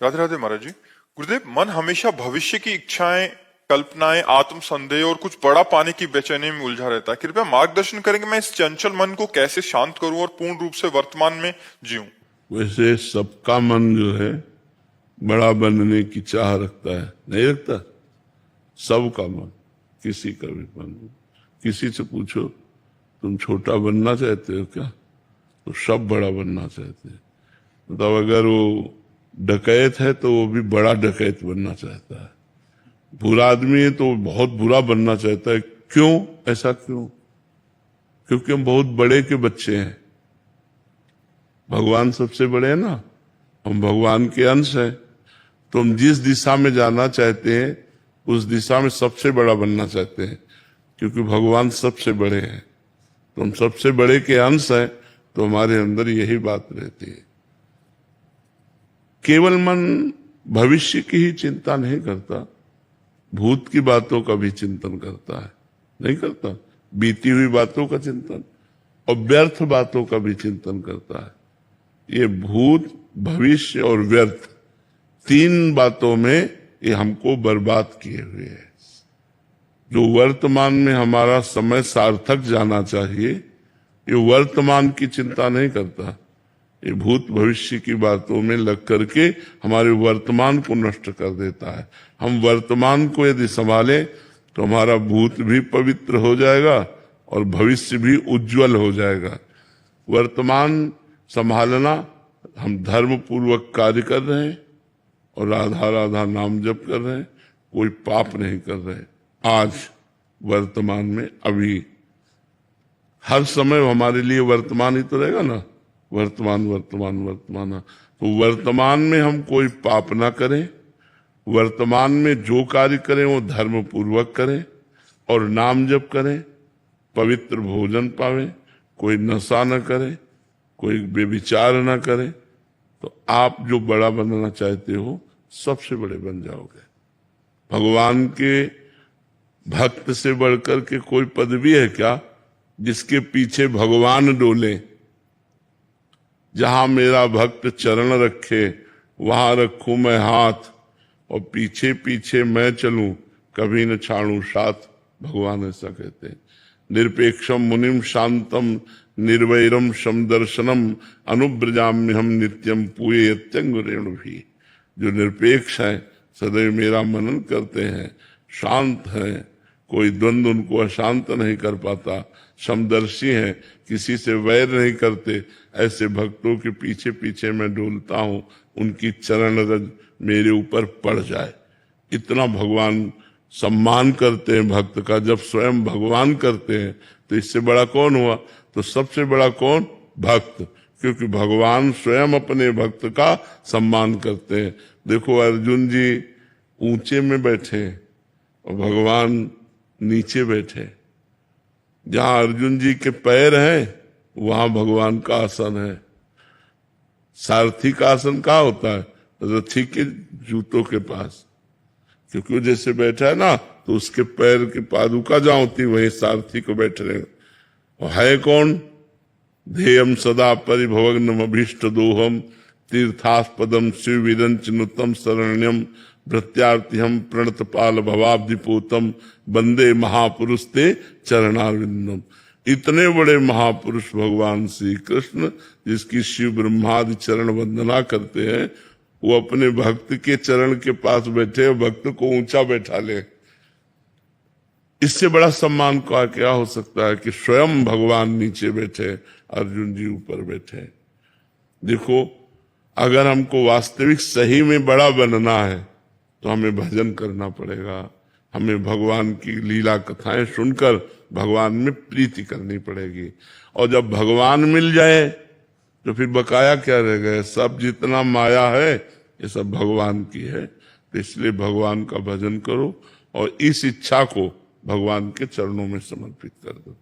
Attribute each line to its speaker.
Speaker 1: राधे राधे महाराज जी। गुरुदेव, मन हमेशा भविष्य की इच्छाएं, कल्पनाएं, आत्म संदेह और कुछ बड़ा पाने की बेचैनी में उलझा रहता है। कृपया मार्गदर्शन करेंगे मैं इस चंचल मन को कैसे शांत करूं और पूर्ण रूप से वर्तमान में जीऊं।
Speaker 2: वैसे सबका मन जो है बड़ा बनने की चाह रखता है, नहीं रखता? सबका मन, किसी का भी मन। किसी से पूछो तुम छोटा बनना चाहते हो क्या, तो सब बड़ा बनना चाहते हैं। मतलब अगर वो डकैत है तो वो भी बड़ा डकैत बनना चाहता है। बुरा आदमी है तो वो बहुत बुरा बनना चाहता है। क्यों? ऐसा क्यों? क्योंकि हम बहुत बड़े के बच्चे हैं। भगवान सबसे बड़े हैं ना, हम भगवान के अंश हैं। तो हम जिस दिशा में जाना चाहते हैं उस दिशा में सबसे बड़ा बनना चाहते हैं, क्योंकि भगवान सबसे बड़े हैं। तो हम सबसे बड़े के अंश हैं, तो हमारे अंदर यही बात रहती है। केवल मन भविष्य की ही चिंता नहीं करता, भूत की बातों का भी चिंतन करता है, नहीं करता? बीती हुई बातों का चिंतन और व्यर्थ बातों का भी चिंतन करता है। ये भूत, भविष्य और व्यर्थ, तीन बातों में ये हमको बर्बाद किए हुए है। जो वर्तमान में हमारा समय सार्थक जाना चाहिए, ये वर्तमान की चिंता नहीं करता। ये भूत भविष्य की बातों में लग करके हमारे वर्तमान को नष्ट कर देता है। हम वर्तमान को यदि संभालें तो हमारा भूत भी पवित्र हो जाएगा और भविष्य भी उज्जवल हो जाएगा। वर्तमान संभालना, हम धर्म पूर्वक कार्य कर रहे हैं और राधा राधा नाम जप कर रहे हैं, कोई पाप नहीं कर रहे। आज वर्तमान में, अभी हर समय हमारे लिए वर्तमान ही तो रहेगा ना, वर्तमान वर्तमान वर्तमान। तो वर्तमान में हम कोई पाप ना करें, वर्तमान में जो कार्य करें वो धर्म पूर्वक करें और नाम जप करें, पवित्र भोजन पावें, कोई नशा न करे, कोई बेविचार न करे, तो आप जो बड़ा बनना चाहते हो सबसे बड़े बन जाओगे। भगवान के भक्त से बढ़कर के कोई पदवी है क्या जिसके पीछे भगवान डोले? जहां मेरा भक्त चरण रखे वहां रखूं मैं हाथ, और पीछे पीछे मैं चलूं कभी न छाड़ू साथ, भगवान ऐसा कहते हैं। निरपेक्षम मुनिम शांतम निर्वैरम समदर्शनम अनुब्रजाम्य हम नित्यम पूये यत्यंगुरेणु भी। जो निरपेक्ष है, सदैव मेरा मनन करते हैं, शांत हैं, कोई द्वंद्व उनको अशांत नहीं कर पाता, समदर्शी हैं, किसी से वैर नहीं करते, ऐसे भक्तों के पीछे पीछे मैं डोलता हूं, उनकी चरण रज मेरे ऊपर पड़ जाए। इतना भगवान सम्मान करते हैं भक्त का। जब स्वयं भगवान करते हैं तो इससे बड़ा कौन हुआ? तो सबसे बड़ा कौन? भक्त, क्योंकि भगवान स्वयं अपने भक्त का सम्मान करते हैं। देखो, अर्जुन जी ऊंचे में बैठे और भगवान नीचे बैठे। जहां अर्जुन जी के पैर हैं वहां भगवान का आसन है। सारथी का आसन कहाँ होता है? रथी के जूतों के पास, क्योंकि वो जैसे बैठा है ना, तो उसके पैर की पादुका जहां होती वहीं सारथी को बैठ रहे। और है कौन? ध्येयम सदा परिभवग्नम अभीष्ट दोहम तीर्थास्पदम शिवविदंच नुतम शरण्यम भृत्यार्थिहम प्रणतपाल भवाब्धिपूतम वंदे महापुरुष ते चरणारविंदम। इतने बड़े महापुरुष भगवान श्री कृष्ण, जिसकी शिव ब्रह्मादि चरण वंदना करते हैं, वो अपने भक्त के चरण के पास बैठे, भक्त को ऊंचा बैठा ले। इससे बड़ा सम्मान का क्या हो सकता है कि स्वयं भगवान नीचे बैठे, अर्जुन जी ऊपर बैठे। देखो, अगर हमको वास्तविक सही में बड़ा बनना है तो हमें भजन करना पड़ेगा, हमें भगवान की लीला कथाएं सुनकर भगवान में प्रीति करनी पड़ेगी। और जब भगवान मिल जाए तो फिर बकाया क्या रह गए? सब जितना माया है ये सब भगवान की है। तो इसलिए भगवान का भजन करो और इस इच्छा को भगवान के चरणों में समर्पित कर दो।